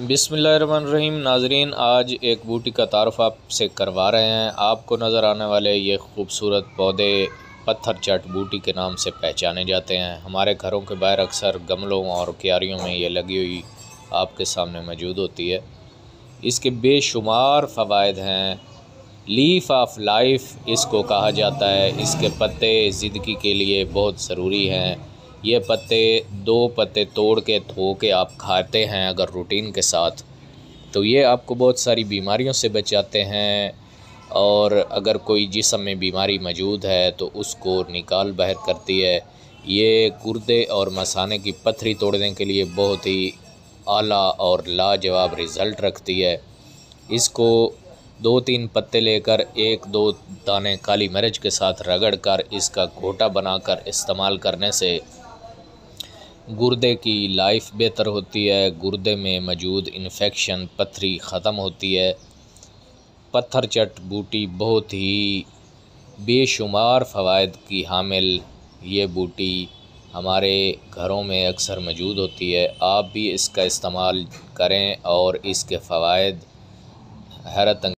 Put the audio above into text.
बिस्मिल्लाहिर्रहमानिर्रहीम। नाजरीन, आज एक बूटी का तारुफ आपसे करवा रहे हैं। आपको नज़र आने वाले ये खूबसूरत पौधे पत्थर चट बूटी के नाम से पहचाने जाते हैं। हमारे घरों के बाहर अक्सर गमलों और क्यारियों में ये लगी हुई आपके सामने मौजूद होती है। इसके बेशुमार फ़वाइद हैं। लीफ ऑफ लाइफ इसको कहा जाता है। इसके पत्ते ज़िंदगी के लिए बहुत ज़रूरी हैं। ये पत्ते 2 पत्ते तोड़ के धो के आप खाते हैं अगर रूटीन के साथ, तो ये आपको बहुत सारी बीमारियों से बचाते हैं। और अगर कोई जिस्म में बीमारी मौजूद है तो उसको निकाल बाहर करती है। ये गुर्दे और मसाने की पथरी तोड़ने के लिए बहुत ही आला और लाजवाब रिज़ल्ट रखती है। इसको 2-3 पत्ते लेकर 1-2 दाने काली मिर्च के साथ रगड़ कर इसका घोटा बनाकर इस्तेमाल करने से गुर्दे की लाइफ बेहतर होती है। गुर्दे में मौजूद इन्फेक्शन पथरी ख़त्म होती है। पत्थर चट बूटी बहुत ही बेशुमार फ़वाइद की हामिल ये बूटी हमारे घरों में अक्सर मौजूद होती है। आप भी इसका इस्तेमाल करें और इसके फ़वाइद हैरत